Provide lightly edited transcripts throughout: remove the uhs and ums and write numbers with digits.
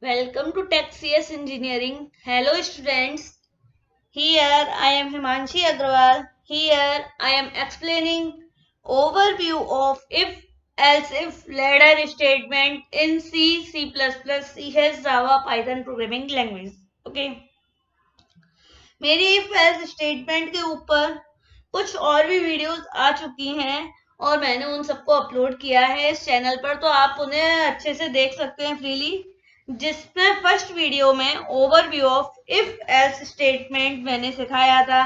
Welcome to Tech CS Engineering. Hello students. Here I am Himanshi Agrawal. Here I am explaining overview of if else if ladder statement in C, C++, C#, Java, Python programming language. Okay. मेरी if else statement के ऊपर कुछ और भी videos आ चुकी हैं और मैंने उन सबको अपलोड किया है इस चैनल पर, तो आप उन्हें अच्छे से देख सकते हैं फ्रीली। जिसमें फर्स्ट वीडियो में overview of if else statement मैंने सिखाया था।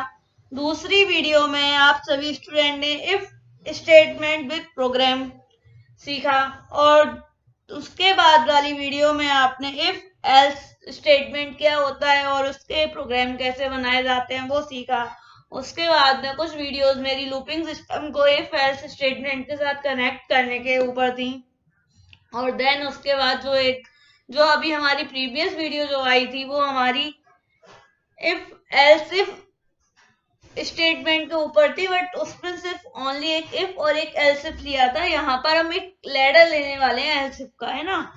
दूसरी वीडियो में आप सभी स्टूडेंट ने इफ स्टेटमेंट विद प्रोग्राम सीखा और उसके बाद वाली वीडियो में आपने इफ एल्स स्टेटमेंट क्या होता है और उसके प्रोग्राम कैसे बनाए जाते हैं वो सीखा। उसके बाद में कुछ वीडियोस मेरी लूपिंग सिस्टम को इफ एल्स स्टेटमेंट के साथ कनेक्ट करने के ऊपर थी। और देन उसके बाद जो अभी हमारी प्रीवियस वीडियो जो आई थी वो हमारी इफ एल्स इफ स्टेटमेंट के ऊपर थी, बट उसमें सिर्फ ओनली एक इफ और एक एल्स इफ लिया था। यहाँ पर हम एक लैडर लेने वाले हैं एल्स इफ का, है ना,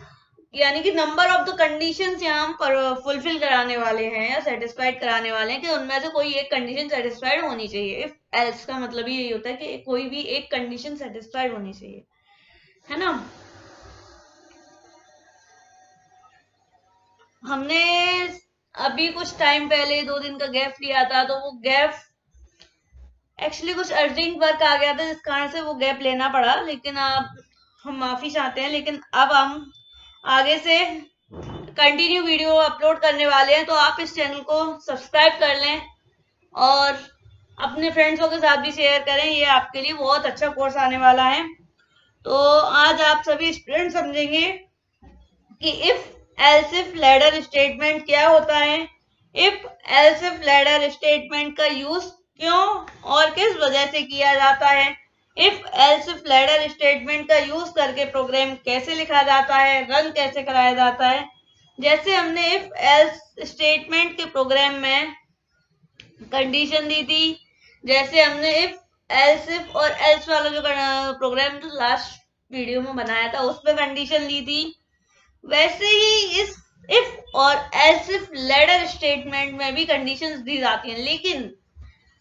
यानी कि नंबर ऑफ द कंडीशंस यहाँ हम फुलफिल कराने वाले हैं या सेटिस्फाइड कराने वाले हैं कि उनमें से कोई एक कंडीशन सेटिस्फाइड होनी चाहिए। इफ एल्स का मतलब ही यही होता है कि कोई भी एक कंडीशन सेटिस्फाइड होनी चाहिए, है ना। हमने अभी कुछ टाइम पहले 2 दिन का गैप लिया था, तो वो गैप एक्चुअली कुछ अर्जेंट वर्क आ गया था जिस कारण से वो गैप लेना पड़ा, लेकिन अब हम माफी चाहते हैं। लेकिन अब हम आगे से कंटिन्यू वीडियो अपलोड करने वाले हैं, तो आप इस चैनल को सब्सक्राइब कर लें और अपने फ्रेंड्सों के साथ भी शेयर करें। ये आपके लिए बहुत अच्छा कोर्स आने वाला है। तो आज आप सभी स्टूडेंट समझेंगे कि if else if ladder statement क्या होता है, if else if ladder statement का यूज क्यों और किस वजह से किया जाता है, if else if ladder statement का यूज करके प्रोग्राम कैसे लिखा जाता है, रन कैसे कराया जाता है। जैसे हमने इफ एल्स स्टेटमेंट के प्रोग्राम में कंडीशन दी थी, जैसे हमने इफ एल्स इफ और एल्स वाला जो प्रोग्राम जो लास्ट वीडियो में बनाया था उसमें कंडीशन ली थी, वैसे ही इस इफ और एल्स इफ लैडर स्टेटमेंट में भी कंडीशंस दी जाती हैं, लेकिन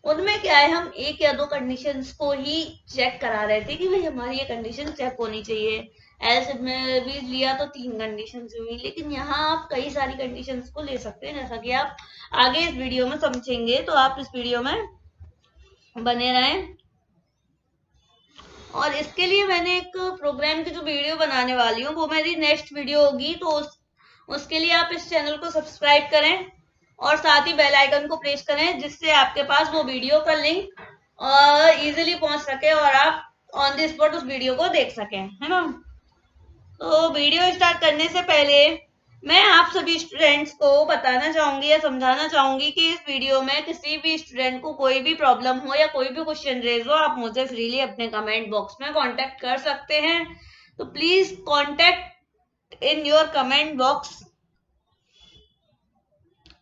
उनमें क्या है, हम एक या दो कंडीशंस को ही चेक करा रहे थे कि भाई हमारी ये कंडीशन चेक होनी चाहिए। एल्स इफ में भी लिया तो 3 कंडीशंस हुई, लेकिन यहाँ आप कई सारी कंडीशंस को ले सकते हैं, जैसा कि आप आगे इस वीडियो में समझेंगे। तो आप इस वीडियो में बने रहें। और इसके लिए मैंने एक प्रोग्राम की जो वीडियो बनाने वाली हूँ वो मेरी नेक्स्ट वीडियो होगी, तो उसके लिए आप इस चैनल को सब्सक्राइब करें और साथ ही बेल आइकन को प्रेस करें, जिससे आपके पास वो वीडियो का लिंक इजीली पहुंच सके और आप ऑन द स्पॉट उस वीडियो को देख सकें, है ना। तो वीडियो स्टार्ट करने से पहले मैं आप सभी स्टूडेंट्स को बताना चाहूंगी या समझाना चाहूंगी कि इस वीडियो में किसी भी स्टूडेंट को कोई भी प्रॉब्लम हो या कोई भी क्वेश्चन रेज हो, आप मुझे फ्रीली अपने कमेंट बॉक्स में कांटेक्ट कर सकते हैं। तो please contact in your comment box.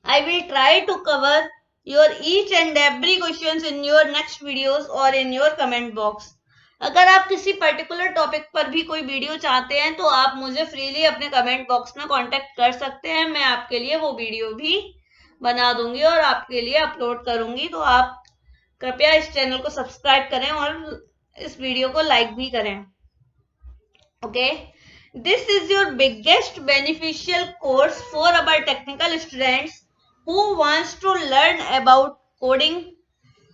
I will try to cover your each and every questions in your next videos or in your comment box. अगर आप किसी पर्टिकुलर टॉपिक पर भी कोई वीडियो चाहते हैं तो आप मुझे फ्रीली अपने कमेंट बॉक्स में कांटेक्ट कर सकते हैं। मैं आपके लिए वो वीडियो भी बना दूंगी और आपके लिए अपलोड करूंगी। तो आप कृपया इस चैनल को सब्सक्राइब करें और इस वीडियो को लाइक भी करें। Okay, this is your biggest beneficial course for our technical students who wants to learn about coding,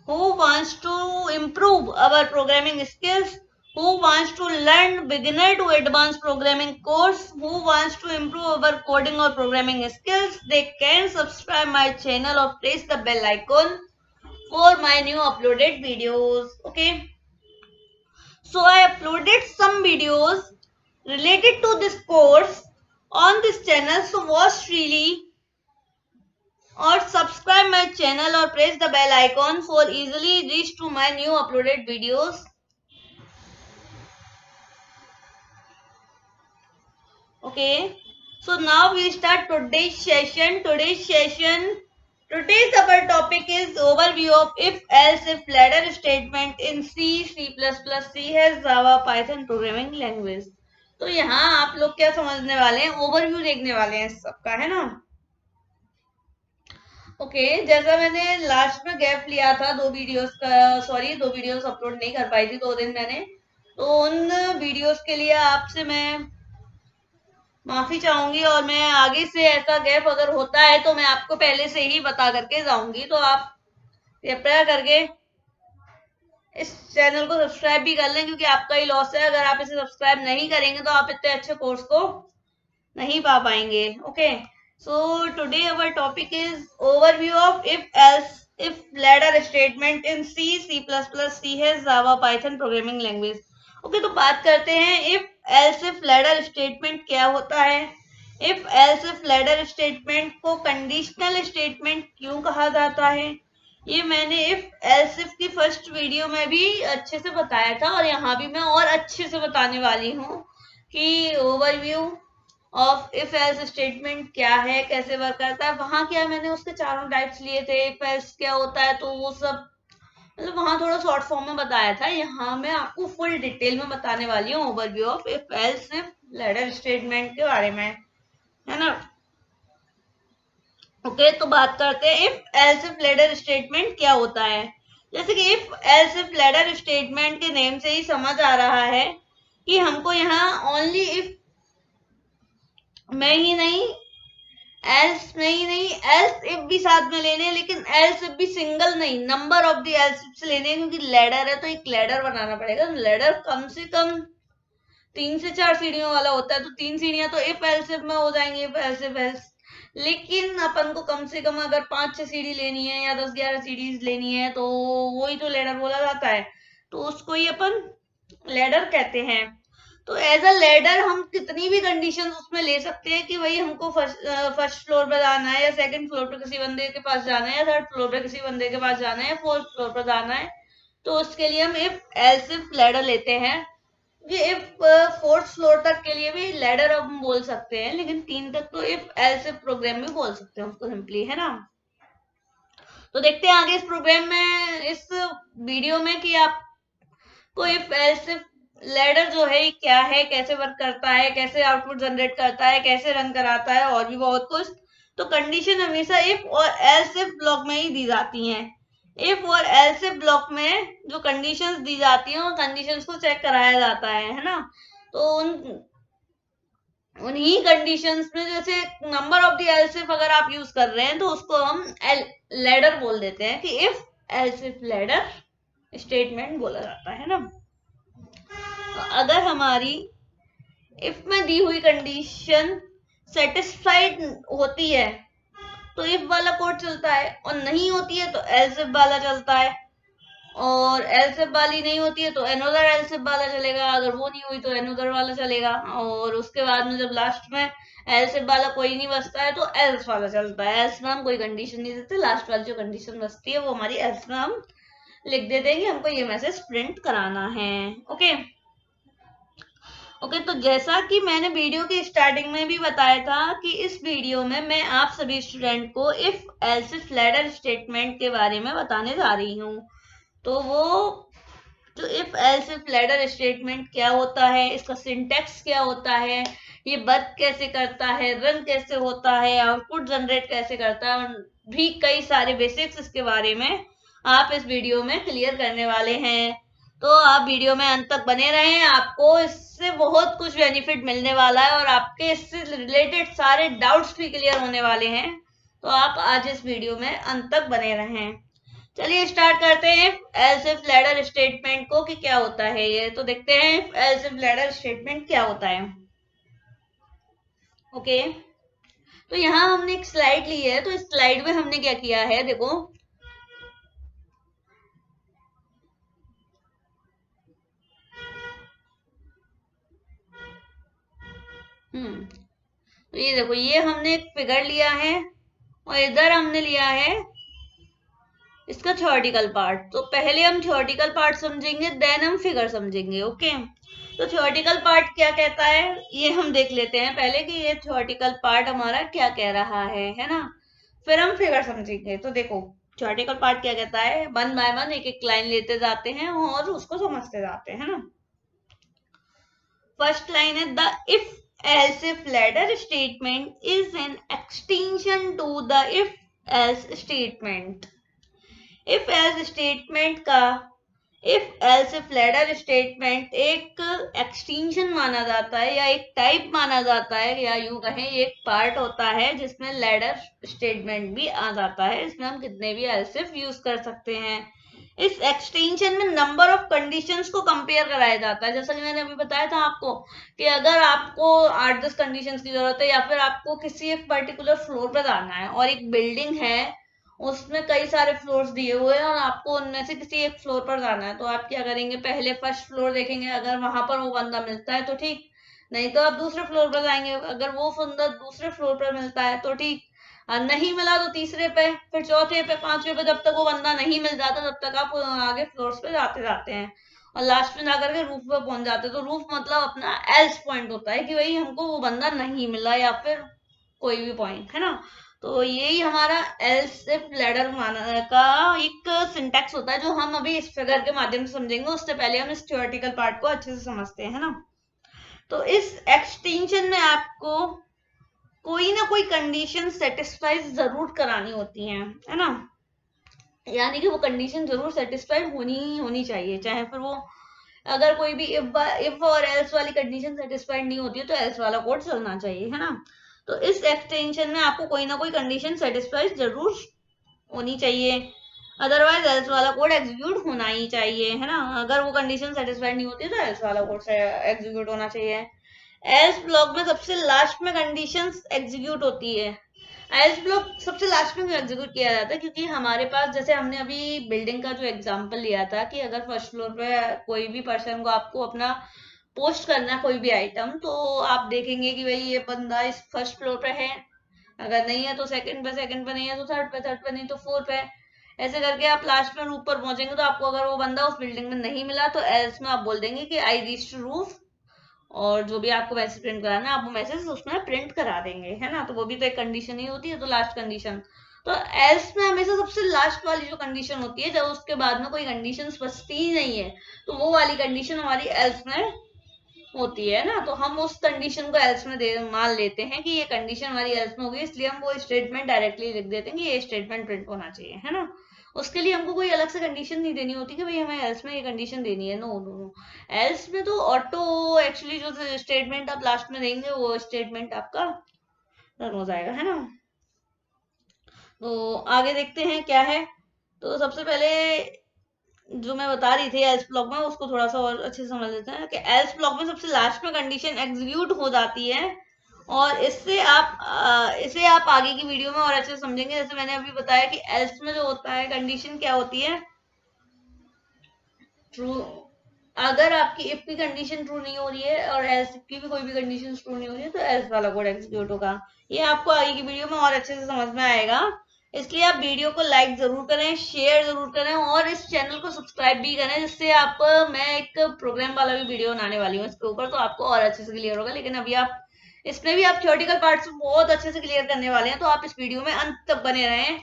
who wants to improve our programming skills, who wants to learn beginner to advanced programming course, who wants to improve our coding or programming skills. They can subscribe my channel or press the bell icon for my new uploaded videos. Okay, so I uploaded some videos related to this course on this channel, so watch really और subscribe my channel और press the bell icon for easily reach to my new uploaded videos. Okay, so now we start today's session. Today's our topic is overview of if else if ladder statement in C, C++, C has Java, Python programming language. तो यहाँ आप लोग क्या समझने वाले हैं, overview देखने वाले हैं सबका, है ना। ओके, जैसा मैंने लास्ट में गैप लिया था 2 वीडियोस का, सॉरी 2 वीडियोस अपलोड नहीं कर पाई थी 2 दिन मैंने, तो उन वीडियोस के लिए आपसे मैं माफी चाहूंगी, और मैं आगे से ऐसा गैप अगर होता है तो मैं आपको पहले से ही बता करके जाऊंगी, तो आप कृपया करके इस चैनल को सब्सक्राइब भी कर लें, क्योंकि आपका ही लॉस है। अगर आप इसे सब्सक्राइब नहीं करेंगे तो आप इतने अच्छे कोर्स को नहीं पा पाएंगे। Okay, so today our topic is overview of if ladder statement in C++, C है Java Python programming language. Okay, तो बात करते हैं if else if ladder statement क्या होता है। If else if ladder statement को कंडीशनल स्टेटमेंट क्यों कहा जाता है, ये मैंने इफ एल्स इफ की फर्स्ट वीडियो में भी अच्छे से बताया था, और यहाँ भी मैं और अच्छे से बताने वाली हूँ कि overview of if else statement क्या है, कैसे वर्क करता है। वहां क्या मैंने उसके 4 टाइप्स लिए थे, इफ एल्स क्या होता है, तो वो सब मतलब वहां थोड़ा शॉर्ट फॉर्म में बताया था। यहाँ मैं आपको फुल डिटेल में बताने वाली हूँ overview of if else if ladder statement के बारे में, है ना। ओके, तो बात करते हैं if else if ladder statement क्या होता है। जैसे कि if else if ladder statement के नेम से ही समझ आ रहा है कि हमको यहाँ ओनली इफ में ही नहीं, एल्स में ही नहीं, एल्स इफ भी साथ में लेने हैं, लेकिन एल्स इफ भी सिंगल नहीं, number of the L's if से लेने हैं, क्योंकि लैडर है तो एक लैडर बनाना पड़ेगा। लैडर कम से कम 3 से 4 सीढ़ियों वाला होता है, तो 3 सीढ़ियां तो इफ एल्स इफ में हो जाएंगी, इफ एल्स इफ एल्स। लेकिन अपन को कम से कम अगर 5-6 सीढ़ी लेनी है या 10-11 सीढ़ीज लेनी है, तो वही तो लैडर बोला जाता है, तो उसको ही अपन लैडर कहते हैं। तो एज अ लैडर हम कितनी भी कंडीशन उसमें ले सकते हैं कि भाई हमको फर्स्ट फ्लोर पर जाना है, या सेकंड फ्लोर पर किसी बंदे के पास जाना है, या थर्ड फ्लोर पर किसी बंदे के पास जाना है, या फोर्थ फ्लोर पर जाना है। तो उसके लिए हम इफ एल्स इफ लैडर लेते हैं। ये इफ फोर्थ फ्लोर तक के लिए भी लैडर हम बोल सकते हैं, लेकिन 3 तक तो इफ एल्स इफ प्रोग्राम में बोल सकते हैं उसको सिंपली, है ना। तो देखते हैं आगे इस प्रोग्राम में, इस वीडियो में, कि आपको इफ एल्स इफ लैडर जो है क्या है, कैसे वर्क करता है, कैसे आउटपुट जनरेट करता है, कैसे रन कराता है, और भी बहुत कुछ। तो कंडीशन हमेशा इफ और एल्स इफ ब्लॉक में ही दी जाती हैं। इफ और एल्स इफ ब्लॉक में जो कंडीशंस दी जाती हैं, उन कंडीशंस को चेक कराया जाता है ना। तो उन्हीं कंडीशंस में, जैसे number of the L's if अगर आप यूज कर रहे हैं, तो उसको हम लैडर बोल देते हैं, कि if else if ladder statement बोला जाता है ना। अगर हमारी इफ में दी हुई कंडीशन सेटिस्फाइड होती है तो इफ वाला कोड चलता है, और नहीं होती है तो एल्स इफ वाला चलता है, और एल्स इफ वाली नहीं होती है तो अनदर एल्स इफ वाला चलेगा। अगर वो नहीं हुई तो अनदर वाला चलेगा, और उसके बाद में जब लास्ट में एल्स इफ वाला कोई नहीं बचता है तो एल्स वाला चलता है। एल्स में हम कोई कंडीशन नहीं देते, लास्ट वाली जो कंडीशन बचती है वो हमारी एल्स में हम लिख देते हैं कि हमको ये मैसेज प्रिंट कराना है। ओके ओके, तो जैसा कि मैंने वीडियो की स्टार्टिंग में भी बताया था कि इस वीडियो में मैं आप सभी स्टूडेंट को if else if ladder statement के बारे में बताने जा रही हूँ। तो वो जो if else if ladder statement क्या होता है, इसका सिंटेक्स क्या होता है, ये वर्क कैसे करता है, रन कैसे होता है, आउटपुट जनरेट कैसे करता है, और भी कई सारे बेसिक्स इसके बारे में आप इस वीडियो में क्लियर करने वाले हैं। तो आप वीडियो में अंत तक बने रहें, आपको इससे बहुत कुछ बेनिफिट मिलने वाला है, और आपके इससे रिलेटेड सारे डाउट्स भी क्लियर होने वाले हैं। तो आप आज इस वीडियो में अंत तक बने रहें। चलिए स्टार्ट करते हैं एल्स इफ लैडर स्टेटमेंट को, कि क्या होता है ये। तो देखते हैं एल्स इफ लैडर स्टेटमेंट क्या होता है। ओके, तो यहाँ हमने एक स्लाइड ली है, तो इस स्लाइड में हमने क्या किया है, देखो तो ये देखो, ये हमने एक फिगर लिया है, और इधर हमने लिया है इसका थ्योरेटिकल पार्ट। तो पहले हम थ्योरेटिकल पार्ट समझेंगे, देन हम फिगर समझेंगे। ओके, तो थ्योरेटिकल पार्ट क्या कहता है ये हम देख लेते हैं पहले, कि ये थ्योरेटिकल पार्ट हमारा क्या कह रहा है ना। फिर हम फिगर समझेंगे। तो देखो थ्योरेटिकल पार्ट क्या कहता है, 1 बाय 1 एक एक लाइन लेते जाते हैं और उसको समझते जाते हैं ना। फर्स्ट लाइन है the if else if ladder statement is an extension to the if else statement. if else statement का if else if ladder statement एक एक्सटेंशन माना जाता है या एक टाइप माना जाता है या यूं कहें एक पार्ट होता है जिसमें लैडर स्टेटमेंट भी आ जाता है। इसमें हम कितने भी else if यूज कर सकते हैं। इस एक्सटेंशन में नंबर ऑफ कंडीशंस को कंपेयर कराया जाता है। जैसा कि मैंने अभी बताया था आपको कि अगर आपको 8-10 कंडीशंस की जरूरत है या फिर आपको किसी एक पर्टिकुलर फ्लोर पर जाना है और एक बिल्डिंग है उसमें कई सारे फ्लोर्स दिए हुए हैं और आपको उनमें से किसी एक फ्लोर पर जाना है, तो आप क्या करेंगे, पहले फर्स्ट फ्लोर देखेंगे, अगर वहां पर वो बंदा मिलता है तो ठीक, नहीं तो आप दूसरे फ्लोर पर जाएंगे, अगर वो बंदा दूसरे फ्लोर पर मिलता है तो ठीक, नहीं मिला तो तीसरे पे, फिर चौथे पे, पांचवे पे, जब तक वो बंदा नहीं मिल जाता तब तक आप आगे फ्लोर्स पे जाते जाते हैं और लास्ट में जाकर के रूफ पे पहुंच जाते हैं। तो रूफ मतलब अपना एल्स पॉइंट होता है कि भाई हमको वो बंदा नहीं मिला या फिर कोई भी पॉइंट है ना। तो यही हमारा एल्स इफ लैडर का एक सिंटैक्स होता है जो हम अभी इस फिगर के माध्यम से समझेंगे। उससे पहले हम इस थ्योरेटिकल पार्ट को अच्छे से समझते हैं ना। तो इस एक्सटेंशन में आपको कोई ना कोई कंडीशन सेटिस्फाई जरूर करानी होती है ना, यानी कि वो कंडीशन जरूर सेटिस्फाइड होनी चाहिए, चाहे फिर वो अगर कोई भी इफ और एल्स वाली कंडीशन सेटिस्फाइड नहीं होती है तो एल्स वाला कोड चलना चाहिए, है ना। तो इस एक्सटेंशन में आपको कोई ना कोई कंडीशन सेटिस्फाइड जरूर होनी चाहिए, अदरवाइज एल्स वाला कोड एग्जीक्यूट होना ही चाहिए, है ना। अगर वो कंडीशन सेटिस्फाइड नहीं होती तो एल्स वाला कोड एग्जीक्यूट होना चाहिए। एल्स ब्लॉक में सबसे लास्ट में कंडीशन एग्जीक्यूट होती है। एल्स ब्लॉक सबसे लास्ट में एग्जीक्यूट किया जाता है क्योंकि हमारे पास, जैसे हमने अभी बिल्डिंग का जो एग्जांपल लिया था कि अगर फर्स्ट फ्लोर पे कोई भी पर्सन को आपको अपना पोस्ट करना है कोई भी आइटम, तो आप देखेंगे कि भाई ये बंदा इस फर्स्ट फ्लोर पे है, अगर नहीं है तो सेकंड पे नहीं है तो थर्ड पे नहीं तो फोर्थ पे, ऐसे करके आप लास्ट में रूफ पर पहुंचेंगे। तो आपको अगर वो बंदा उस बिल्डिंग में नहीं मिला तो एल्स में आप बोल देंगे कि आई रीच्ड रूफ, और जो भी आपको मैसेज प्रिंट कराना है आप वो मैसेज उसमें प्रिंट करा देंगे, है ना। तो वो भी तो एक कंडीशन ही होती है, तो लास्ट कंडीशन। तो एल्स में हमेशा सबसे लास्ट वाली जो कंडीशन होती है, जब उसके बाद में कोई कंडीशन बचती ही नहीं है, तो वो वाली कंडीशन हमारी एल्स में होती है ना। तो हम उस कंडीशन को एल्स में मान लेते हैं कि ये कंडीशन हमारी एल्स में होगी, इसलिए हम वो स्टेटमेंट डायरेक्टली लिख देते हैं कि ये स्टेटमेंट प्रिंट होना चाहिए, है ना। उसके लिए हमको कोई अलग से कंडीशन नहीं देनी होती कि भाई हमें एल्स में ये कंडीशन देनी है, नो नो नो। एल्स में तो ऑटो एक्चुअली जो स्टेटमेंट आप लास्ट में देंगे वो स्टेटमेंट आपका रन हो जाएगा, है ना। तो आगे देखते हैं क्या है। तो सबसे पहले जो मैं बता रही थी एल्स ब्लॉक में, उसको थोड़ा सा और अच्छे से समझ लेते हैं कि एल्स ब्लॉक में सबसे लास्ट में कंडीशन एग्जीक्यूट हो जाती है और इसे आप आगे की वीडियो में और अच्छे से समझेंगे। जैसे मैंने अभी बताया कि एल्स में जो होता है कंडीशन क्या होती है, ट्रू। अगर आपकी इफ की कंडीशन ट्रू नहीं हो रही है और एल्स की भी कोई भी कंडीशन ट्रू नहीं हो रही है तो एल्स वाला कोड एग्जीक्यूट होगा। ये आपको आगे की वीडियो में और अच्छे से समझ में आएगा, इसलिए आप वीडियो को लाइक जरूर करें, शेयर जरूर करें और इस चैनल को सब्सक्राइब भी करें, जिससे आप मैं एक प्रोग्राम वाला भी वीडियो बनाने वाली हूँ इसके ऊपर, तो आपको और अच्छे से क्लियर होगा। लेकिन अभी आप इसमें भी आप थ्योरेटिकल पार्ट्स बहुत अच्छे से क्लियर करने वाले हैं, तो आप इस वीडियो में अंत तक बने रहें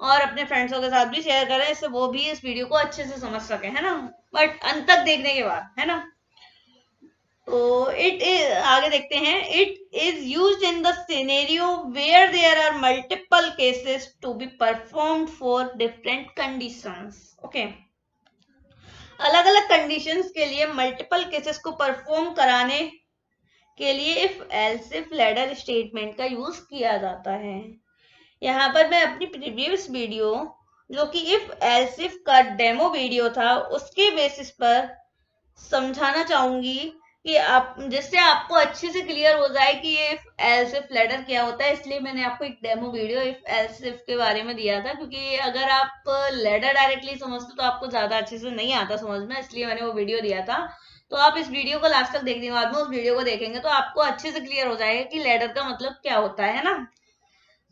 और अपने फ्रेंड्सों के साथ भी शेयर करें, इससे वो भी इस वीडियो को अच्छे से समझ सके, है ना, बट अंत तक देखने के बाद, है ना। तो आगे देखते हैं, it is used in the scenario where there are multiple cases to be performed for different conditions. Okay, अलग अलग कंडीशंस के लिए मल्टीपल केसेस को परफॉर्म कराने के लिए if else if ladder statement का यूज किया जाता है। यहाँ पर मैं अपनी प्रीवियस वीडियो जो कि इफ एल्स इफ का डेमो वीडियो था उसके बेसिस पर समझाना चाहूंगी कि आप, जिससे आपको अच्छे से क्लियर हो जाए कि ये इफ एल्स इफ लैडर क्या होता है। इसलिए मैंने आपको एक demo video if else if के बारे में दिया था, क्योंकि अगर आप लैडर डायरेक्टली समझते तो आपको ज्यादा अच्छे से नहीं आता समझ में, इसलिए मैंने वो वीडियो दिया था। तो आप इस वीडियो को लास्ट तक देखने के बाद में उस वीडियो को देखेंगे तो आपको अच्छे से क्लियर हो जाएगा कि लैडर का मतलब क्या होता है ना।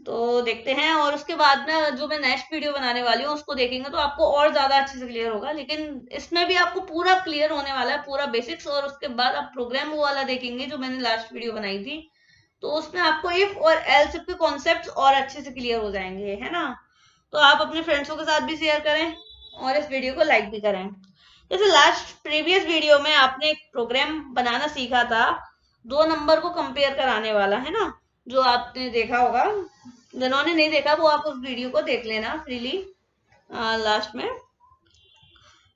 तो देखते हैं, और उसके बाद में जो मैं नेक्स्ट वीडियो बनाने वाली हूँ उसको देखेंगे तो आपको और ज्यादा अच्छे से क्लियर होगा। लेकिन इसमें भी आपको पूरा क्लियर होने वाला है, पूरा बेसिक्स, और उसके बाद आप प्रोग्राम वो वाला देखेंगे जो मैंने लास्ट वीडियो बनाई थी, तो उसमें आपको इफ और एल्स के कॉन्सेप्ट और अच्छे से क्लियर हो जाएंगे, है ना। तो आप अपने फ्रेंड्सों के साथ भी शेयर करें और इस वीडियो को लाइक भी करें। जैसे लास्ट प्रीवियस वीडियो में आपने एक प्रोग्राम बनाना सीखा था 2 नंबर को कंपेयर कराने वाला, है ना, जो आपने देखा होगा। जिन्होंने नहीं देखा वो आप उस वीडियो को देख लेना फ्रीली लास्ट में।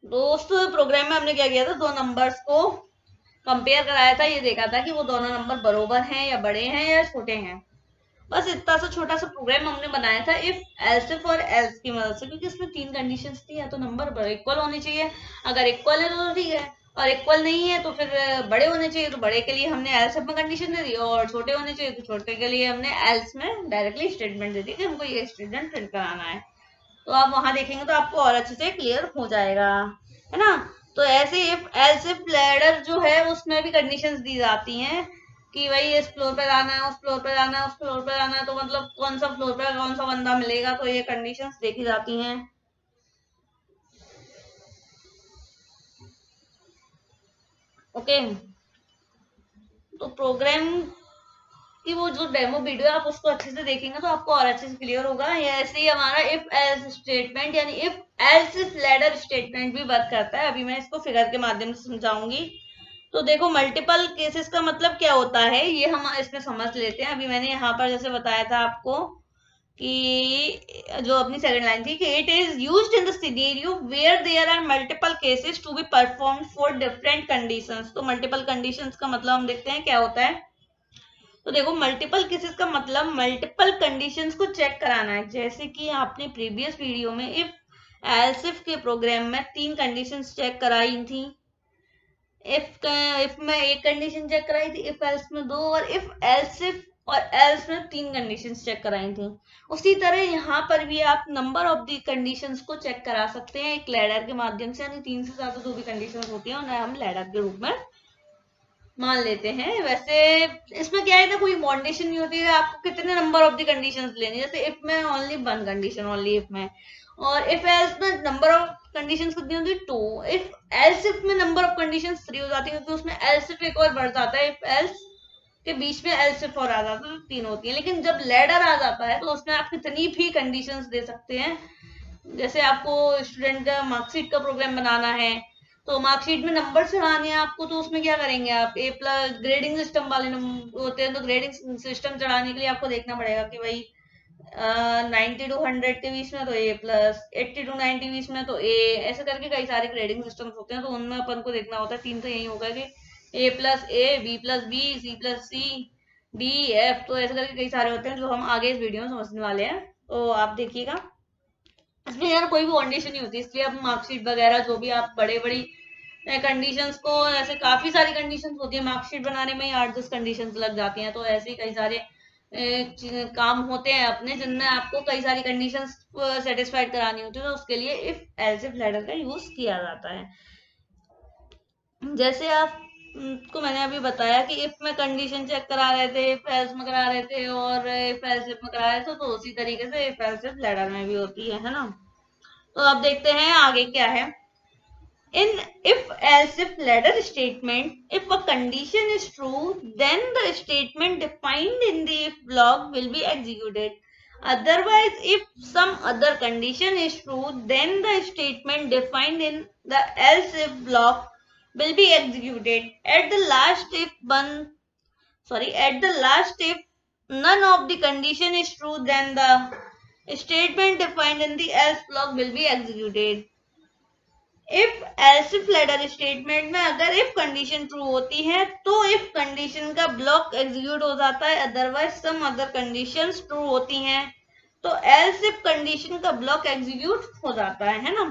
दोस्त प्रोग्राम में हमने क्या किया था, 2 नंबर्स को कंपेयर कराया था, ये देखा था कि वो दोनों नंबर बरोबर हैं या बड़े हैं या छोटे हैं। बस इतना सा छोटा सा प्रोग्राम हमने बनाया था इफ एल्स और एल्स की मदद से, क्योंकि इसमें 3 कंडीशंस थी, या तो नंबर इक्वल होने चाहिए, अगर इक्वल है तो ठीक है, और इक्वल नहीं है तो फिर बड़े होने चाहिए, तो बड़े के लिए हमने एल्स में कंडीशन दे दी, और छोटे होने चाहिए तो छोटे के लिए हमने एल्स में डायरेक्टली स्टेटमेंट दे दी कि हमको ये स्टेटमेंट प्रिंट कराना है। तो आप वहां देखेंगे तो आपको और अच्छे से क्लियर हो जाएगा, है ना। तो ऐसे इफ एल्स इफ लैडर जो है उसमें भी कंडीशंस दी जाती हैं कि भाई इस फ्लोर पे जाना है, उस फ्लोर पे जाना है, उस फ्लोर पे जाना है, तो मतलब कौन सा फ्लोर पे कौन सा बंदा मिलेगा, तो ये कंडीशंस देखी जाती हैं। ओके, तो प्रोग्राम कि वो जो डेमो वीडियो है आप उसको अच्छे से देखेंगे तो आपको और अच्छे से क्लियर होगा। ऐसे ही हमारा इफ एल्स स्टेटमेंट यानी if else if ladder statement भी वर्क करता है। अभी मैं इसको फिगर के माध्यम से समझाऊंगी। तो देखो मल्टीपल केसेस का मतलब क्या होता है ये हम इसमें समझ लेते हैं। अभी मैंने यहाँ पर जैसे बताया था आपको कि जो अपनी सेकंड लाइन थी कि it is used in the scenario where there are multiple cases to be performed for different conditions. तो मल्टीपल कंडीशंस का मतलब हम देखते हैं क्या होता है। तो देखो मल्टीपल केसेस का मतलब मल्टीपल कंडीशंस को चेक कराना है। जैसे कि आपने प्रीवियस वीडियो में इफ एल्स इफ के प्रोग्राम में 3 कंडीशंस चेक कराई थी। इफ में एक कंडीशन चेक कराई थी, इफ एल्स में 2, और इफ एल्स इफ और एल्स में 3 कंडीशंस चेक कराई थी। उसी तरह यहाँ पर भी आप नंबर ऑफ दी कंडीशंस को चेक करा सकते हैं एक लैडर के माध्यम से, यानी 3 से ज्यादा जो भी कंडीशंस होती है उन्हें हम लैडर के रूप में मान लेते हैं। वैसे इसमें क्या है ना, कोई बाउंडेशन नहीं होती है आपको कितने नंबर ऑफ द कंडीशंस लेनी। जैसे इफ में ओनली 1 कंडीशन ओनली इफ में, और इफ एल्स में नंबर ऑफ कंडीशंस कितनी होती है 2। इफ एल्स इफ में नंबर ऑफ कंडीशंस 3 हो जाती है, क्योंकि उसमें एल्स इफ एक और बढ़ जाता है, इफ एल्स के बीच में एल्स इफ और आ जाता है तो 3 होती है। लेकिन जब लैडर आ जाता है तो उसमें आप कितनी भी कंडीशंस दे सकते हैं। जैसे आपको स्टूडेंट का मार्कशीट का प्रोग्राम बनाना है, तो मार्कशीट में नंबर चढ़ाने हैं आपको, तो उसमें क्या करेंगे आप, ए प्लस ग्रेडिंग सिस्टम वाले होते हैं, तो ग्रेडिंग सिस्टम चढ़ाने के लिए आपको देखना पड़ेगा कि भाई 90 to 100 के बीच में तो ए प्लस, 80 to 90 बीच में तो ए, ऐसे करके कई सारे ग्रेडिंग सिस्टम होते हैं। तो उनमें अपन को देखना होता है। 3 तो यही होगा कि A plus A, B plus B, C plus C, D F, तो ऐसे करके कई सारे होते हैं जो हम आगे इस वीडियो में समझने वाले हैं। तो आप देखिएगा इसमें यार कोई भी कंडीशन नहीं होती, इसलिए अब मार्कशीट वगैरह जो भी आप बड़े बड़ी कंडीशंस को, ऐसे काफी सारी कंडीशंस होती है मार्कशीट बनाने में ही 8-10 कंडीशंस लग जाती हैं। तो ऐसे ही कई सारे काम होते हैं अपने जिनमें आपको कई सारी कंडीशंस सेटिस्फाइड करानी होती है, तो उसके लिए इफ एल्स इफ लैडर का यूज किया जाता है। जैसे आप को मैंने अभी बताया कि इफ में कंडीशन चेक करा रहे थे, इफ एल्स में करा रहे थे, और इफ एल्स इफ में करा रहे थे, तो उसी तरीके से इफ एल्स इफ लैडर में भी होती है ना। तो अब देखते हैं आगे क्या है। In if else if ladder statement, if a condition is true, then the statement defined in the if block will be executed. Otherwise, if some other condition is true, then the statement defined in the else if block will be executed. At the last if none of the condition is true, then the statement defined in the else block will be executed. If else if ladder statement में अगर if condition true होती है तो if condition का block execute हो जाता है, otherwise some other conditions true होती हैं तो एल्स इफ कंडीशन का ब्लॉक एग्जीक्यूट हो जाता है ना।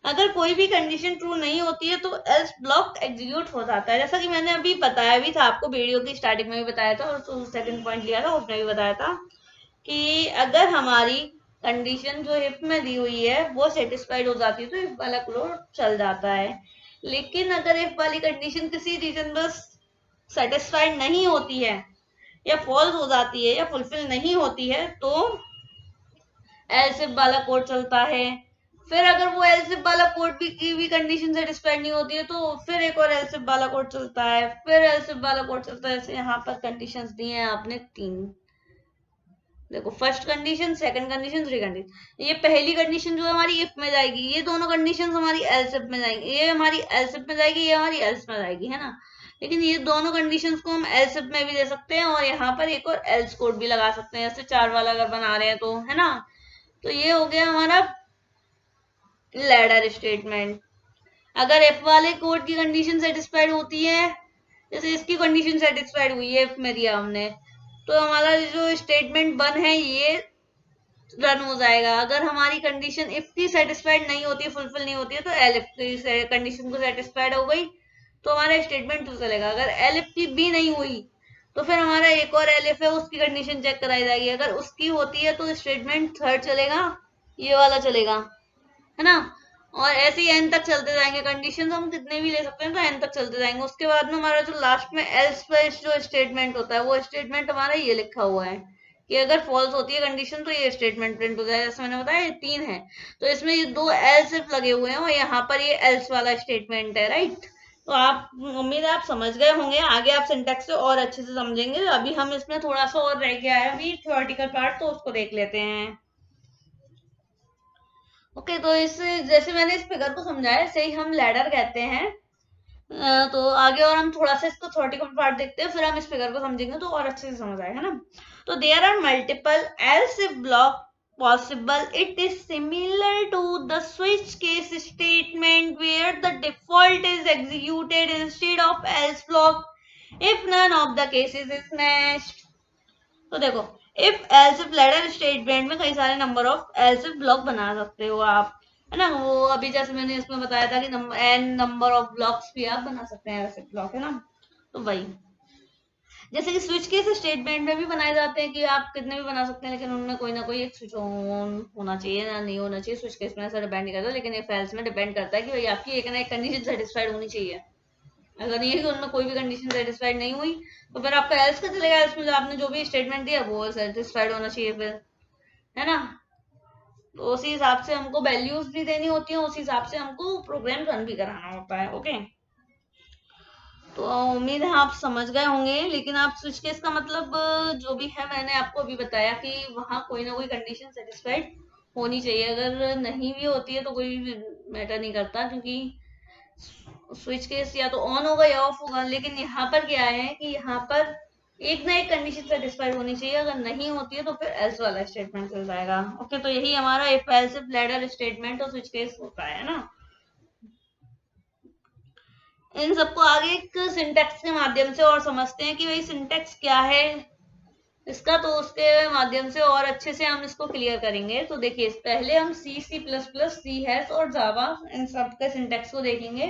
अगर कोई भी कंडीशन ट्रू नहीं होती है तो एल्स ब्लॉक एग्जीक्यूट हो जाता है। जैसा कि मैंने अभी बताया भी था आपको, वीडियो की स्टार्टिंग में भी बताया था, और सेकंड पॉइंट लिया था उसमें भी बताया था कि अगर हमारी कंडीशन जो इफ में दी हुई है वो सेटिस्फाइड हो जाती है तो इफ वाला क्लोज चल जाता है। लेकिन अगर इफ वाली कंडीशन किसी रीजन पर सेटिस्फाइड नहीं होती है या फॉल्स हो जाती है या फुलफिल नहीं होती है तो एल्स इफ वाला कोड चलता है। फिर अगर वो एल्स इफ वाला कोड भी की भी कंडीशन सेटिस्फाइड नहीं होती है तो फिर एक और एल्स इफ वाला कोड चलता है, फिर एल्स इफ वाला कोड चलता है। जैसे यहाँ पर कंडीशंस दी हैं आपने 3। देखो first condition, second condition, three condition. ये पहली कंडीशन जो हमारी इफ में जाएगी, ये दोनों कंडीशन हमारी एल्स इफ में जाएंगी, ये हमारी एल्स इफ में जाएगी, ये हमारी एल्स में जाएगी, है ना। लेकिन ये दोनों कंडीशंस को हम एल्स इफ में भी दे सकते हैं और यहाँ पर एक और एल्स कोड भी लगा सकते हैं, जैसे 4 वाला अगर बना रहे हैं तो, है ना। तो ये हो गया हमारा लैडर स्टेटमेंट। अगर एफ वाले कोड की कंडीशन सेटिस्फाइड होती है, जैसे इसकी कंडीशन सेटिस्फाइड हुई है, एफ में दिया हमने, तो हमारा जो स्टेटमेंट 1 है ये रन हो जाएगा। अगर हमारी कंडीशन इफ की सेटिस्फाइड नहीं होती है, फुलफिल नहीं होती है, तो एल इफ की कंडीशन को सेटिस्फाइड हो गई तो हमारा स्टेटमेंट 2 चलेगा। अगर एल इफ की भी नहीं हुई तो फिर हमारा एक और एल इफ है, उसकी कंडीशन चेक कराई जाएगी। अगर उसकी होती है तो स्टेटमेंट 3 चलेगा, ये वाला चलेगा, है ना। और ऐसे ही एन तक चलते जाएंगे, कंडीशन हम कितने भी ले सकते हैं, तो एन तक चलते जाएंगे। उसके बाद में हमारा जो लास्ट में एल्स पे जो स्टेटमेंट होता है, वो स्टेटमेंट हमारा ये लिखा हुआ है कि अगर फॉल्स होती है कंडीशन तो ये स्टेटमेंट प्रिंट हो जाए। जैसे मैंने बताया ये 3 है, तो इसमें ये 2 एल्स सिर्फ लगे हुए हैं और यहाँ पर ये एल्स वाला स्टेटमेंट है, राइट। तो आप, उम्मीद है आप समझ गए होंगे। आगे आप सिंटैक्स से और अच्छे से समझेंगे। अभी हम इसमें थोड़ा सा और रह गया है अभी थ्योरेटिकल पार्ट, तो उसको देख लेते हैं। ओके, तो इस, जैसे मैंने इस फिगर को समझाया, ऐसे ही हम लैडर कहते हैं। तो आगे और हम थोड़ा सा इसको थ्योरेटिकल पार्ट देखते हैं, फिर हम इस फिगर को समझेंगे तो और अच्छे से समझ आएगा, है ना। तो there are multiple else if block possible. It is similar to the switch case statement where the default is executed instead of else block if none of the cases is matched. तो देखो, if else if ladder statement में कई सारे number of else if block बना सकते हो आप, है ना। वो अभी जैसे मैंने इसमें बताया था कि एन नंबर ऑफ ब्लॉक्स भी आप बना सकते हैं एल्स इफ ब्लॉक, है ना। तो वही, जैसे कि स्विच केस स्टेटमेंट में भी बनाए जाते हैं कि आप कितने भी बना सकते हैं, लेकिन उनमें कोई ना कोई एक स्विच ऑन होना चाहिए ना नहीं होना चाहिए। स्विच केस में ऐसा डिपेंड नहीं करता, लेकिन इफ एल्स में डिपेंड करता है कि भाई आपकी एक ना एक कंडीशन सेटिस्फाइड होनी चाहिए। अगर नहीं है कि उनमें कोई भी कंडीशन सेटिस्फाइड नहीं हुई तो फिर आपका एल्स का चलेगा। एल्स में जो आपने जो भी स्टेटमेंट दिया वो सेटिस्फाइड होना चाहिए फिर, है ना। तो उसी हिसाब से हमको वैल्यूज भी देनी होती है, उसी हिसाब से हमको प्रोग्राम रन भी कराना होता है। ओके, तो उम्मीद है आप समझ गए होंगे। लेकिन आप स्विच केस का मतलब जो भी है मैंने आपको अभी बताया कि वहाँ कोई ना कोई कंडीशन सेटिस्फाइड होनी चाहिए। अगर नहीं भी होती है तो कोई मैटर नहीं करता, क्योंकि स्विच केस या तो ऑन होगा या ऑफ होगा। लेकिन यहाँ पर क्या है कि यहाँ पर एक ना एक कंडीशन सेटिस्फाइड होनी चाहिए। अगर नहीं होती है तो फिर एल्स वाला स्टेटमेंट चल जाएगा। ओके, तो यही हमारा if else if ladder statement और स्विच केस होता है ना। इन सबको आगे एक सिंटेक्स के माध्यम से और समझते हैं कि भाई सिंटेक्स क्या है इसका, तो उसके माध्यम से और अच्छे से हम इसको क्लियर करेंगे। तो देखिए, पहले हम C, C plus plus, C hash और जावा, इन सब के सिंटेक्स को देखेंगे।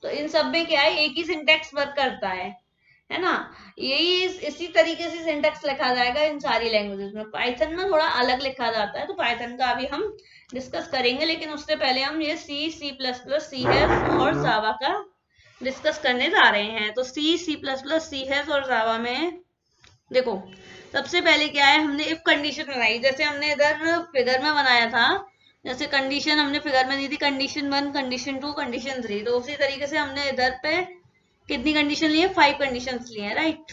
तो इन सब में क्या है, एक ही सिंटेक्स वर्क करता है ना। यही इसी तरीके से सिंटेक्स लिखा जाएगा इन सारी लैंग्वेजेस में। पाइथन में थोड़ा अलग लिखा जाता है, तो पाइथन का अभी हम डिस्कस करेंगे। लेकिन उससे पहले हम ये C, C plus plus, C hash और जावा का डिस्कस करने जा रहे हैं। तो C, C plus plus, C hash और जावा में देखो, सबसे पहले क्या है, हमने इफ कंडीशन बनाई, जैसे हमने इधर फिगर में बनाया था। जैसे कंडीशन हमने फिगर में दी थी, कंडीशन 1, कंडीशन 2, कंडीशन 3। तो उसी तरीके से हमने इधर पे कितनी कंडीशन ली है, 5 कंडीशन ली है, right.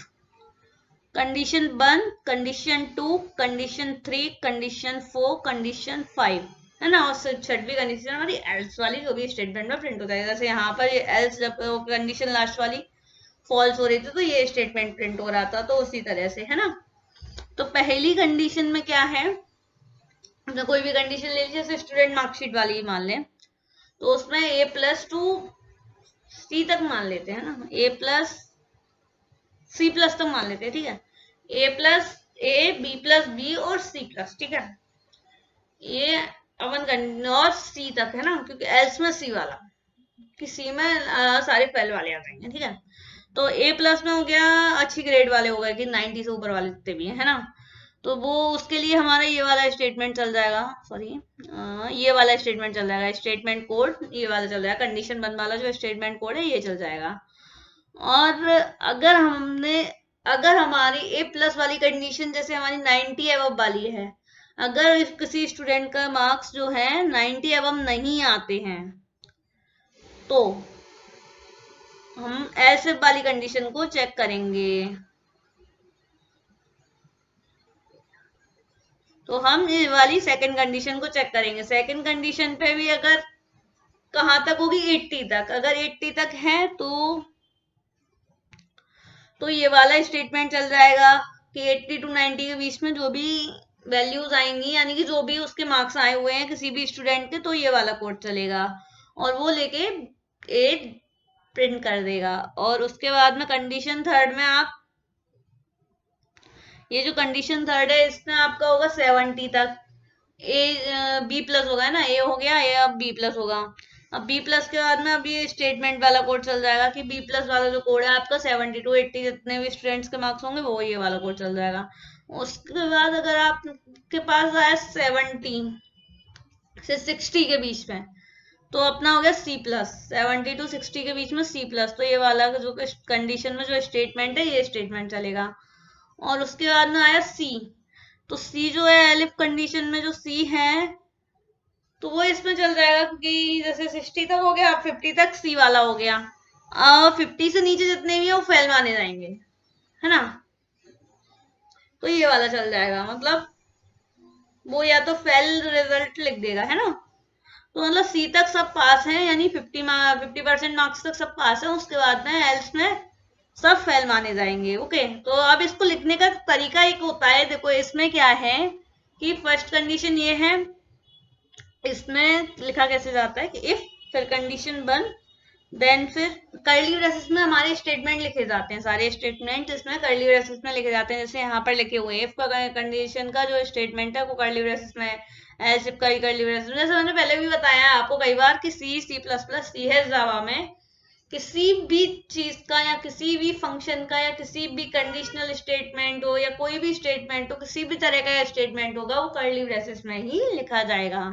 Condition 1, condition 2, condition 3, condition 4, condition 5, है ना। और छठवीं कंडीशन हमारी एल्स वाली, जो भी स्टेटमेंट में प्रिंट होता है। जैसे यहाँ पर ये एल्स, जब कंडीशन लास्ट वाली फॉल्स हो रही थी तो ये स्टेटमेंट प्रिंट हो रहा था। तो उसी तरह से, है ना। तो पहली कंडीशन में क्या है, हमने कोई भी कंडीशन ले ली, जैसे स्टूडेंट मार्कशीट वाली ही मान लें, तो उसमें ए प्लस टू सी तक मान लेते हैं ना, ए प्लस सी प्लस तक मान लेते हैं, ठीक है। ए plus A, B plus B और सी प्लस, ठीक है। ये अपन और सी तक, है ना, क्योंकि एल्स में सी वाला, कि सी में सारे फेल वाले आ जाएंगे, ठीक है। तो ए प्लस में हो गया अच्छी ग्रेड वाले, हो गए कि 90 से ऊपर वाले जितने भी है ना। तो वो उसके लिए हमारा ये वाला स्टेटमेंट चल जाएगा, सॉरी ये वाला स्टेटमेंट चल जाएगा, स्टेटमेंट कोड ये वाला चल जाएगा, कंडीशन 1 वाला जो स्टेटमेंट कोड है ये चल जाएगा। और अगर हमारी ए प्लस वाली कंडीशन जैसे हमारी 90 एबव वाली है, अगर किसी स्टूडेंट का मार्क्स जो है 90 एबव नहीं आते हैं, तो हम ऐसे वाली कंडीशन को चेक करेंगे। तो हम ये वाली सेकंड कंडीशन को चेक करेंगे। सेकंड कंडीशन पे भी अगर कहाँ तक होगी 80 तक, अगर 80 तक है तो ये वाला स्टेटमेंट चल जाएगा कि 80 टू 90 के बीच में जो भी वैल्यूज आएंगी, यानी कि जो भी उसके मार्क्स आए हुए हैं किसी भी स्टूडेंट के, तो ये वाला कोड चलेगा और वो लेके 8 प्रिंट कर देगा। और उसके बाद में कंडीशन थर्ड में आप, ये जो कंडीशन थर्ड है इसमें आपका होगा 70 तक, ए बी प्लस होगा, है ना, ए हो गया, ए अब बी प्लस होगा। अब बी प्लस के बाद में अब ये स्टेटमेंट वाला कोड चल जाएगा कि बी प्लस वाला जो कोड है आपका 70 टू 80 जितने भी स्टूडेंट्स के मार्क्स होंगे वो ये वाला कोड चल जाएगा। उसके बाद अगर आपके पास आया 70 से 60 के बीच में, तो अपना हो गया सी प्लस, 70 टू 60 के बीच में सी प्लस, तो ये वाला जो कंडीशन में जो स्टेटमेंट है ये स्टेटमेंट चलेगा। और उसके बाद में आया सी, तो सी जो है एलिफ कंडीशन में जो सी है तो वो इसमें चल जाएगा, क्योंकि जैसे 60 तक हो गया, अब 50 तक सी वाला हो गया। 50 से नीचे जितने भी है वो फेल माने जाएंगे, है ना, तो ये वाला चल जाएगा, मतलब वो या तो फेल रिजल्ट लिख देगा, है ना। तो मतलब सी तक सब पास है, यानी 50% मार्क्स तक सब पास है। उसके बाद में एल्स में सब फेल माने जाएंगे। ओके, तो अब इसको लिखने का तरीका एक होता है, देखो इसमें क्या है कि फर्स्ट कंडीशन ये है, इसमें लिखा कैसे जाता है कि इफ, फिर कंडीशन 1, देन फिर कर्ली ब्रेसेस में हमारे स्टेटमेंट लिखे जाते हैं, सारे स्टेटमेंट इसमें कर्ली ब्रेसेस में लिखे जाते हैं। जैसे यहाँ पर लिखे हुए हैं, इफ का कंडीशन का जो स्टेटमेंट है वो कर्ली ब्रेसेस में है, एल्स इफ का कर्ली ब्रेसेस में। जैसे मैंने पहले भी बताया आपको कई बार कि सी प्लस प्लस सी है जावा में, किसी भी चीज का या किसी भी फंक्शन का या किसी भी कंडीशनल स्टेटमेंट हो या कोई भी स्टेटमेंट हो, किसी भी तरह का स्टेटमेंट होगा वो कर्ली ब्रेसेस में ही लिखा जाएगा।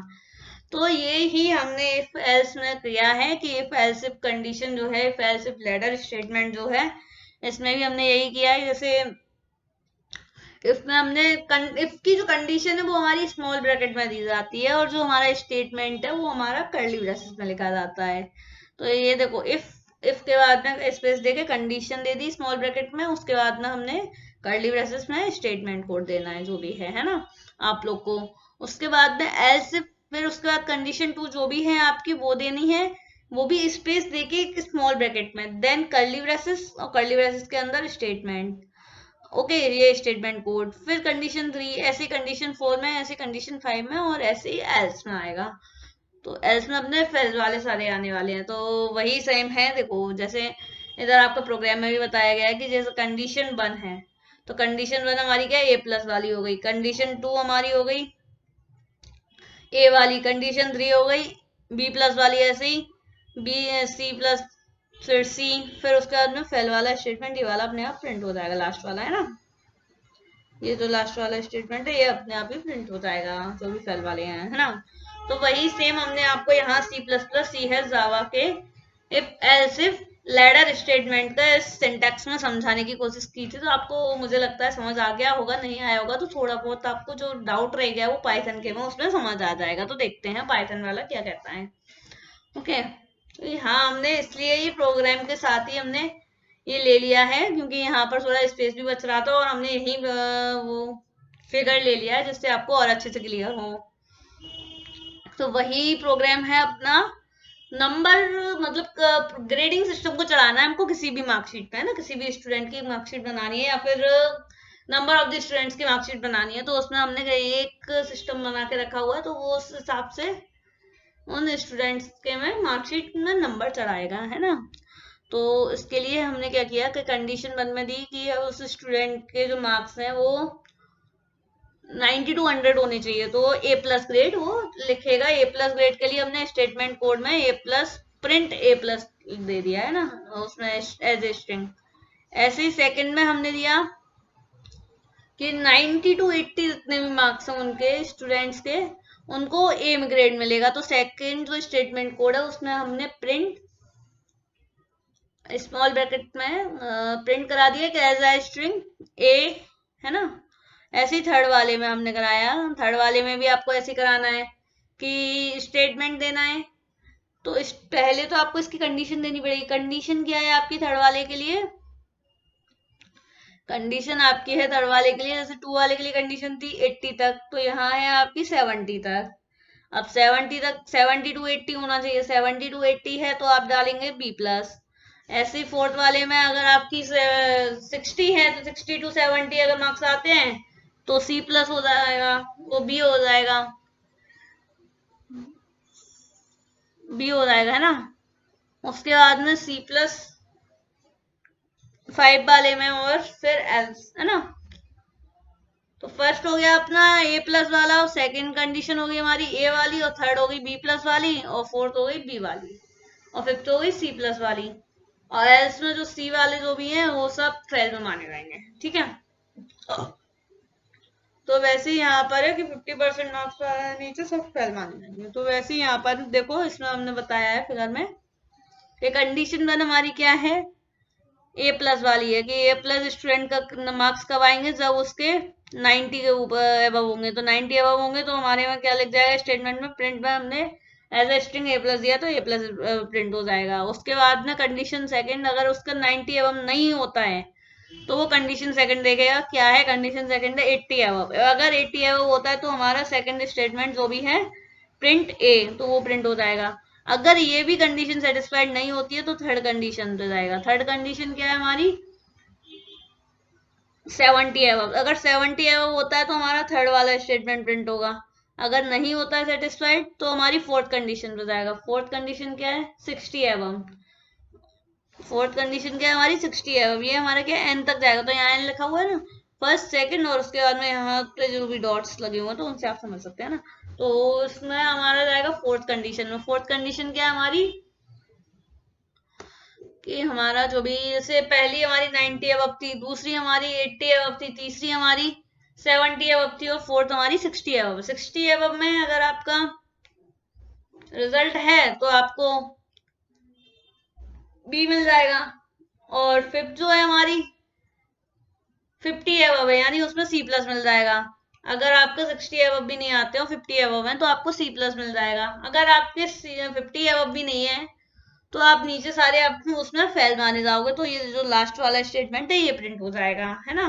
तो ये ही हमने इफ एल्स में किया है कि इफ एल्स इफ कंडीशन जो है, if else if ladder statement जो है, इसमें भी हमने यही किया है। जैसे इसमें हमने इफ की जो कंडीशन है वो हमारी स्मॉल ब्रैकेट में दी जाती है और जो हमारा स्टेटमेंट है वो हमारा कर्ली ब्रेसेस में लिखा जाता है। तो ये देखो, इफ के बाद में स्पेस देके condition they the small bracket में, उसके बाद में हमने कर्ली ब्रेसेस में स्टेटमेंट कोड देना है जो भी है ना आप लोग को। उसके बाद में एल्स इफ, फिर उसके बाद कंडीशन 2 जो भी है आपकी वो देनी है, वो भी स्पेस देके स्मॉल ब्रैकेट में, देन कर्ली ब्रेसेस और कर्ली ब्रेसेस के अंदर स्टेटमेंट। ओके, ये स्टेटमेंट कोड। फिर कंडीशन 3, ऐसे कंडीशन 4 में, ऐसे कंडीशन 5 में और ऐसे ही एल्स में आएगा। तो एल्स में अपने फेल वाले सारे आने वाले हैं, तो वही सेम है। देखो जैसे इधर आपका प्रोग्राम में भी बताया गया है कि जैसे कंडीशन 1 है तो कंडीशन 1 हमारी क्या है, ए प्लस वाली हो गई। कंडीशन 2 हमारी हो गई ए वाली। कंडीशन 3 हो गई बी प्लस वाली, ऐसे ही बी, सी प्लस, फिर सी, फिर उसके बाद में फेल वाला स्टेटमेंट, ये वाला अपने आप प्रिंट हो जाएगा, लास्ट वाला है ना, ये जो लास्ट वाला स्टेटमेंट है ये अपने आप ही प्रिंट हो जाएगा जो भी फेल वाले हैं, है ना। तो वही सेम हमने आपको यहाँ सी प्लस प्लस सी है जावा के if else if ladder statement का सिंटैक्स में समझाने की कोशिश की थी। तो आपको मुझे लगता है समझ आ गया होगा, नहीं आया होगा तो थोड़ा बहुत आपको जो डाउट रह गया वो पाइथन के में उसमें समझ आ जाएगा। तो देखते हैं पाइथन वाला क्या कहता है। ओके, तो यहाँ हमने इसलिए ही प्रोग्राम के साथ ही हमने ये ले लिया है क्योंकि यहाँ पर थोड़ा स्पेस भी बच रहा था और हमने यही वो फिगर ले लिया है जिससे आपको और अच्छे से क्लियर हो। तो वही प्रोग्राम है अपना नंबर, मतलब ग्रेडिंग सिस्टम को चलाना है हमको किसी भी मार्कशीट पे, है ना, किसी भी स्टूडेंट की मार्कशीट बनानी है या फिर नंबर ऑफ द स्टूडेंट्स की मार्कशीट बनानी है, तो उसमें हमने एक सिस्टम बना के रखा हुआ है, तो वो उस हिसाब से उन स्टूडेंट्स के में मार्कशीट में नंबर चढ़ाएगा, है ना। तो इसके लिए हमने क्या किया कि कंडीशन 1 में दी कि उस स्टूडेंट के जो मार्क्स हैं वो 90 टू 100 होने चाहिए, तो ए प्लस ग्रेड वो लिखेगा। ए प्लस ग्रेड के लिए हमने स्टेटमेंट कोड में ए प्लस प्रिंट ए प्लस दे दिया है ना, उसमें एज ए स्ट्रिंग। ऐसे ही सेकंड में हमने दिया कि 90 टू 80 जितने भी मार्क्स हैं उनके स्टूडेंट्स के, उनको ए ग्रेड मिलेगा। तो सेकंड जो स्टेटमेंट कोड है उसमें हमने प्रिंट स्मॉल ब्रैकेट में प्रिंट करा दिया कि एज ए स्ट्रिंग ए, है ना। ऐसे ही थर्ड वाले में हमने कराया, थर्ड वाले में भी आपको ऐसे कराना है कि स्टेटमेंट देना है। तो इस पहले तो आपको इसकी कंडीशन देनी पड़ेगी। कंडीशन क्या है आपकी थर्ड वाले के लिए, कंडीशन आपकी है थर्ड वाले के लिए, जैसे 2 वाले के लिए कंडीशन थी 80 तक, तो यहाँ है आपकी 70 तक। अब 70 तक 70 टू 80 होना चाहिए, 70 टू 80 है तो आप डालेंगे बी प्लस। ऐसे ही फोर्थ वाले में अगर आपकी 60 है तो 60 टू 70 अगर मार्क्स आते हैं तो सी प्लस हो जाएगा, वो बी हो जाएगा, बी हो जाएगा, है ना। उसके बाद में सी प्लस 5 वाले में और फिर एल्स, है ना। तो फर्स्ट हो गया अपना ए प्लस वाला, और सेकेंड कंडीशन हो गई हमारी ए वाली, और थर्ड हो गई बी प्लस वाली, और फोर्थ हो गई बी वाली, और फिफ्थ हो गई सी प्लस वाली। और एल्स में जो सी वाले जो भी हैं वो सब फेल में माने जाएंगे, ठीक है। तो वैसे ही यहाँ पर है कि 50% मार्क्स नीचे सब फेल माने जाएंगे। तो वैसे ही यहाँ पर देखो इसमें हमने बताया है फिगर में, ये कंडीशन वन हमारी क्या है, ए प्लस वाली है कि ए प्लस स्टूडेंट का मार्क्स कब आएंगे, जब उसके 90 के ऊपर एबव होंगे। तो 90 एबव होंगे तो हमारे में क्या लिख जाएगा स्टेटमेंट में, प्रिंट में हमने as a string a plus दिया तो ए प्लस प्रिंट हो जाएगा। उसके बाद में कंडीशन सेकंड, अगर उसका 90 एबव नहीं होता है तो वो कंडीशन सेकंड देखेगा, क्या है कंडीशन सेकंड है 80 एबव। अगर 80 एबव होता है तो हमारा सेकंड स्टेटमेंट जो भी है प्रिंट ए, तो वो प्रिंट हो जाएगा। अगर ये भी कंडीशन सेटिस्फाइड नहीं होती है तो थर्ड कंडीशन पे जाएगा। थर्ड कंडीशन क्या है हमारी 70 एबव। अगर 70 एबव होता है तो हमारा थर्ड वाला स्टेटमेंट प्रिंट होगा। अगर नहीं होता है सेटिस्फाइड तो हमारी फोर्थ कंडीशन पे जाएगा। फोर्थ कंडीशन क्या है 60 एबव। फोर्थ कंडीशन क्या है हमारी 60 एबव, ये हमारा क्या एन तक जाएगा। तो यहाँ एन लिखा हुआ है ना, फर्स्ट सेकंड, और उसके बाद में यहाँ पे जो भी डॉट्स लगे हुए हैं तो उनसे आप समझ सकते हैं ना। तो इसमें हमारा जाएगा फोर्थ कंडीशन में। फोर्थ कंडीशन क्या है हमारी कि हमारा जो भी, जैसे पहली हमारी 90 अबव थी, दूसरी हमारी 80 अबव थी, तीसरी हमारी 70 अबव थी, और फोर्थ हमारी 60 अबव। 60 अबव में अगर आपका रिजल्ट है तो आपको बी मिल जाएगा। और फिफ्थ जो है हमारी 50 अबव है, यानी उसमें सी प्लस मिल जाएगा। अगर आपके 60 अबव भी नहीं आते हो, 50 अबव है, तो आपको सी प्लस मिल जाएगा। अगर आपके 50 अबव भी नहीं है तो आप नीचे सारे आप उसमें फेल माने जाओगे, तो ये जो लास्ट वाला स्टेटमेंट है ये प्रिंट हो जाएगा, है ना।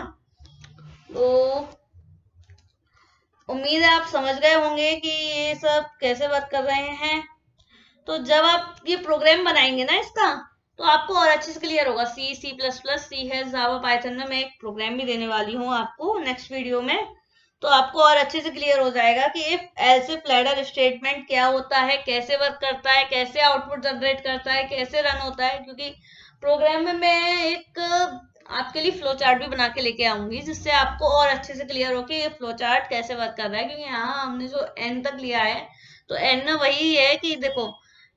तो उम्मीद है आप समझ गए होंगे कि ये सब कैसे वर्क कर रहे हैं। तो जब आप ये प्रोग्राम बनाएंगे ना इसका, तो आपको और अच्छे से क्लियर होगा। सी, सी प्लस प्लस, सी है जावा, पाइथन में मैं एक प्रोग्राम भी देने वाली हूँ आपको नेक्स्ट वीडियो में, तो आपको और अच्छे से क्लियर हो जाएगा कि if else if ladder statement क्या होता है, कैसे वर्क करता है, कैसे आउटपुट जनरेट करता है, कैसे रन होता है। क्योंकि प्रोग्राम में मैं एक आपके लिए फ्लो चार्ट भी बना के लेके आऊंगी, जिससे आपको और अच्छे से क्लियर हो कि ये फ्लो चार्ट कैसे वर्क कर रहा है। क्योंकि यहाँ हमने जो एन तक लिया है, तो एन में वही है कि देखो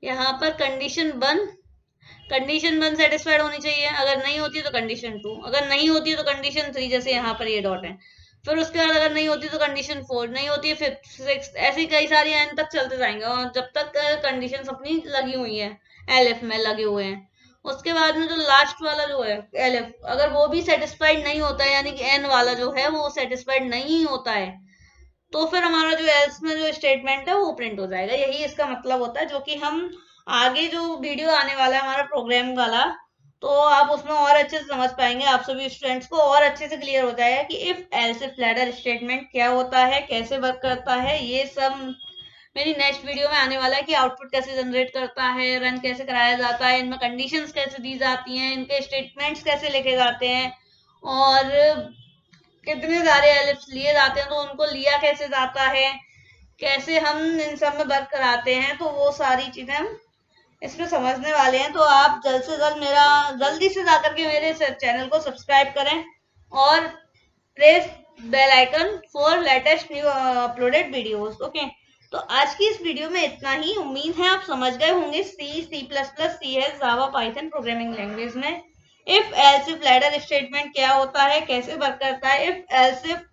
यहाँ पर कंडीशन वन सेटिस्फाइड होनी चाहिए, अगर नहीं होती है तो कंडीशन 2, अगर नहीं होती है तो कंडीशन 3, जैसे यहाँ पर ये डॉट है। फिर उसके बाद अगर नहीं होती तो कंडीशन 4, नहीं होती है फिफ्थ, सिक्स, ऐसी कई सारी एन तक चलते जाएंगे, और जब तक कंडीशन अपनी लगी हुई है एलिफ में लगे हुए हैं। उसके बाद में जो लास्ट वाला जो है एलिफ, अगर वो भी सेटिस्फाइड नहीं होता है, यानी कि एन वाला जो है वो सेटिस्फाइड नहीं होता है, तो फिर हमारा जो एल्स में जो स्टेटमेंट है वो प्रिंट हो जाएगा। यही इसका मतलब होता है, जो कि हम आगे जो वीडियो आने वाला है हमारा प्रोग्राम वाला, तो आप उसमें और अच्छे से समझ पाएंगे। आप सभी स्टूडेंट्स को और अच्छे से क्लियर हो जाएगा कि if else if ladder statement क्या होता है, कैसे वर्क करता है। ये सब मेरी नेक्स्ट वीडियो में आने वाला है कि आउटपुट कैसे जनरेट करता है, रन कैसे कराया जाता है, इनमें कंडीशंस कैसे दी जाती हैं, इनके स्टेटमेंट्स कैसे लिखे जाते हैं, और कितने सारे एलिप्स लिए जाते हैं तो उनको लिया कैसे जाता है, कैसे हम इन सब में वर्क कराते हैं। तो वो सारी चीजें हम इसमें समझने वाले हैं। तो आप जल्द से जल्द जल्दी से जाकर के मेरे चैनल को सब्सक्राइब करें और press bell icon for latest new uploaded videos. Okay, तो आज की इस वीडियो में इतना ही। उम्मीद है आप समझ गए होंगे सी, सी प्लस प्लस, सी है जावा, पाइथन प्रोग्रामिंग लैंग्वेज में if else if ladder statement क्या होता है, कैसे वर्क करता है, if else if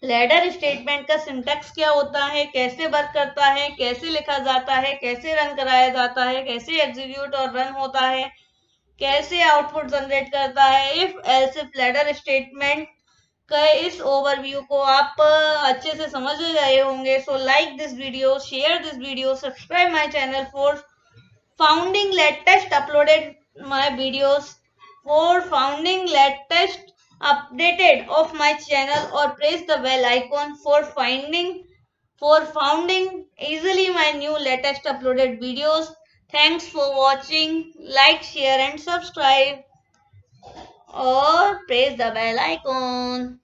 ladder statement का सिंटैक्स क्या होता है, कैसे वर्क करता है, कैसे लिखा जाता है, कैसे रन कराया जाता है, कैसे एग्जीक्यूट और रन होता है, कैसे आउटपुट जनरेट करता है। If else if ladder statement का इस ओवरव्यू को आप अच्छे से समझ गए होंगे। So like this video, share this video, subscribe my channel for founding latest uploaded my videos, for founding latest updated of my channel or press the bell icon for founding easily my new latest uploaded videos. Thanks for watching. Like, share and subscribe or press the bell icon.